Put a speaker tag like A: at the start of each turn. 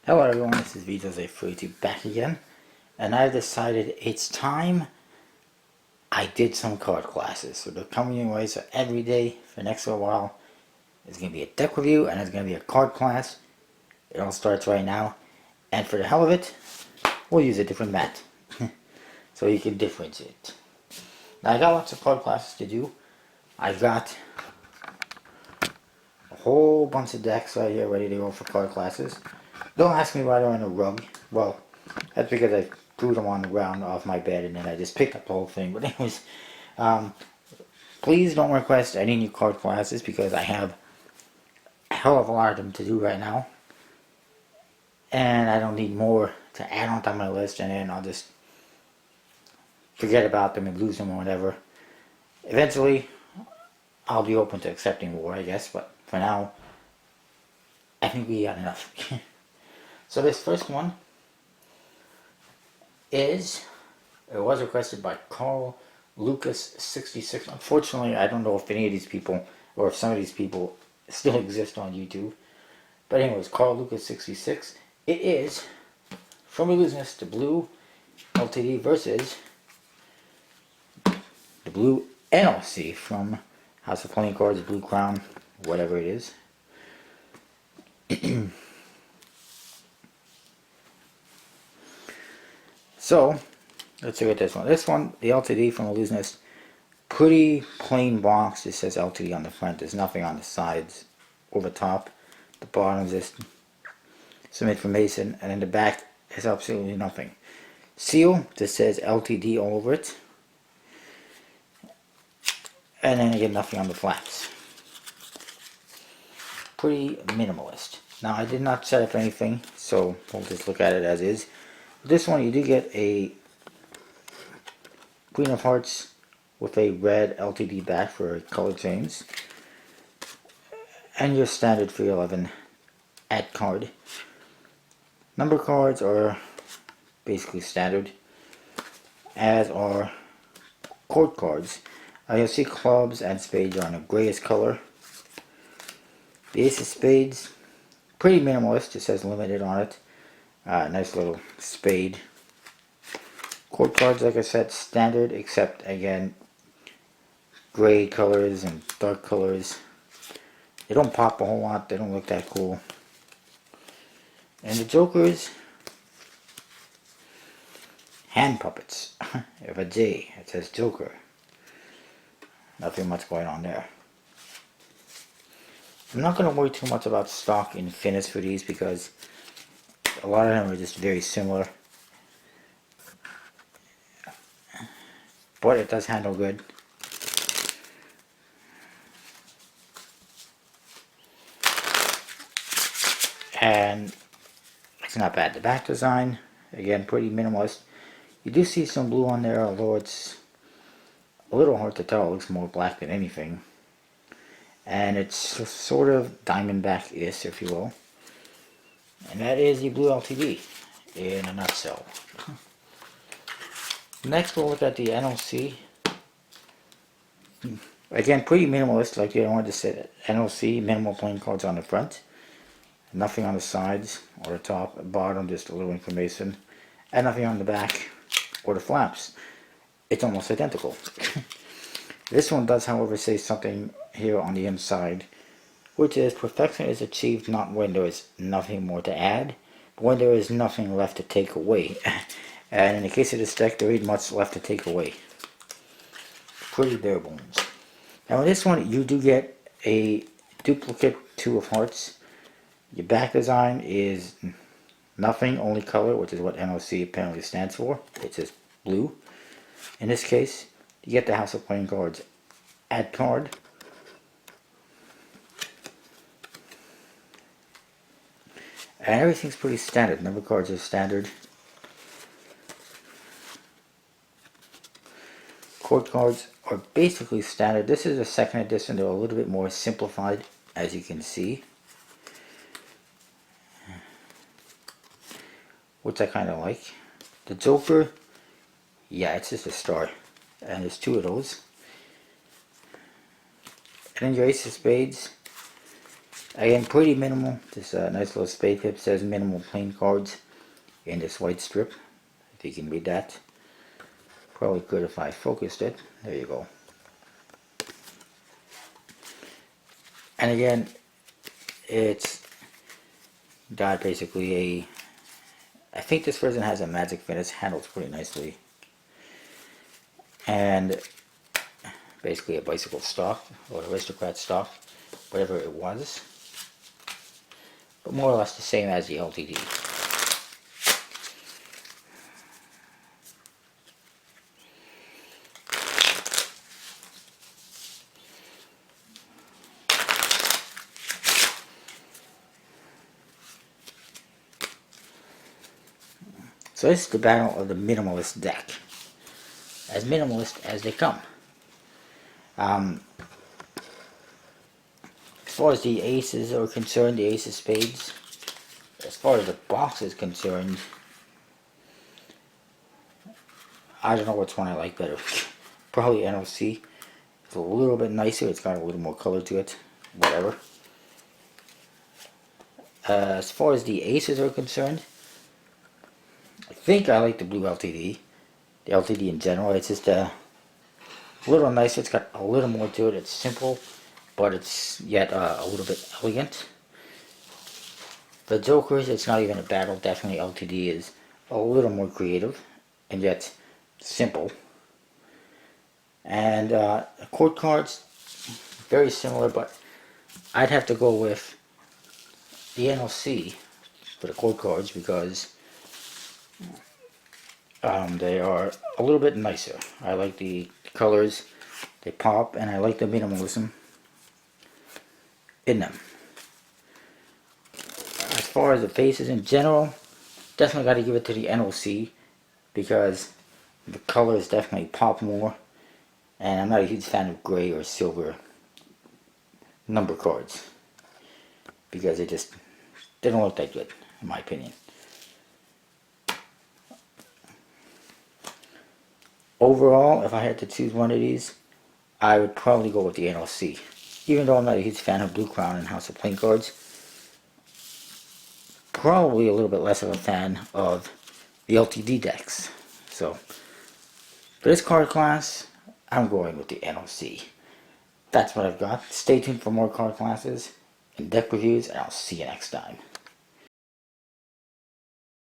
A: Hello everyone, this is Vito's42 back again, and I've decided it's time I did some card classes. So they're coming your way, so every day for the next little while there's going to be a deck review and there's going to be a card class. It all starts right now, and for the hell of it, we'll use a different mat so you can differentiate. Now I got lots of card classes to do. I've got a whole bunch of decks right here ready to go for card classes. Don't ask me why they're on a rug. Well, that's because I threw them on the ground off my bed and then I just picked up the whole thing. But anyways, please don't request any new card classes because I have a hell of a lot of them to do right now. And I don't need more to add onto my list, and then I'll just forget about them and lose them or whatever. Eventually, I'll be open to accepting more, I guess. But for now, I think we got enough. So this first one it was requested by Carl Lucas 66. Unfortunately, I don't know if any of these people, or if some of these people still exist on YouTube. But anyways, Carl Lucas 66. It is From Illusionist to Blue LTD versus the Blue NOC from House of Playing Cards, Blue Crown, whatever it is. So, let's look at this one. This one, the LTD from Illusionist, pretty plain box. It says LTD on the front. There's nothing on the sides or the top. The bottom is just some information, and in the back is absolutely nothing. Seal just says LTD all over it, and then again nothing on the flaps. Pretty minimalist. Now I did not set up anything, so we'll just look at it as is. This one you do get a Queen of Hearts with a red LTD back for color change, and your standard 311 add card. Number cards are basically standard, as are court cards. You'll see clubs and spades are in a grayish color. The ace of spades, pretty minimalist, it says limited on it. Nice little spade. Court cards, like I said, standard, except again gray colors and dark colors. They don't pop a whole lot, they don't look that cool. And the jokers, hand puppets. If a J, it says Joker. Nothing much going on there. I'm not going to worry too much about stock and finish for these because a lot of them are just very similar. But it does handle good. And it's not bad. The back design, again, pretty minimalist. You do see some blue on there, although it's a little hard to tell. It looks more black than anything. And it's sort of diamondback-ish, if you will. And that is the Blue LTD in a nutshell. Next we'll look at the NOC. Again, pretty minimalist, like I wanted to say. NOC, minimal playing cards on the front. Nothing on the sides or the top, bottom, just a little information. And nothing on the back or the flaps. It's almost identical. This one does, however, say something here on the inside, which is perfection is achieved not when there is nothing more to add, but when there is nothing left to take away. And in the case of this deck, there ain't much left to take away. Pretty bare bones. Now in this one, you do get a duplicate Two of Hearts. Your back design is nothing, only color, which is what NOC apparently stands for. It's just blue. In this case, you get the House of Playing Cards add card. And everything's pretty standard. Number cards are standard. Court cards are basically standard. This is a second edition. They're a little bit more simplified, as you can see, which I kind of like. The Joker, yeah, it's just a star. And there's two of those. And then your Ace of Spades. Again, pretty minimal. Just a nice little spade tip. Says minimal playing cards in this white strip. If you can read that. Probably could if I focused it. There you go. And again, it's got basically a, I think this version has a magic finish, handles pretty nicely. And basically a bicycle stock, or aristocrat stock, whatever it was. But more or less the same as the LTD. So this is the battle of the minimalist deck. As minimalist as they come. As far as the aces are concerned, the ace of spades, as far as the box is concerned, I don't know which one I like better. Probably NOC. It's a little bit nicer, it's got a little more color to it. Whatever. As far as the aces are concerned, I think I like the blue LTD. The LTD in general, it's just a little nicer, it's got a little more to it, it's simple, but it's yet a little bit elegant. The Jokers, it's not even a battle, definitely LTD is a little more creative, and yet simple. And court cards, very similar, but I'd have to go with the NOC for the court cards because they are a little bit nicer. I like the colors, they pop, and I like the minimalism in them. As far as the faces in general, definitely got to give it to the NOC because the colors definitely pop more, and I'm not a huge fan of gray or silver number cards because they don't look that good in my opinion. Overall, if I had to choose one of these, I would probably go with the NOC. Even though I'm not a huge fan of Blue Crown and House of Playing Cards, probably a little bit less of a fan of the LTD decks. So, for this card class, I'm going with the NOC. That's what I've got. Stay tuned for more card classes and deck reviews, and I'll see you next time.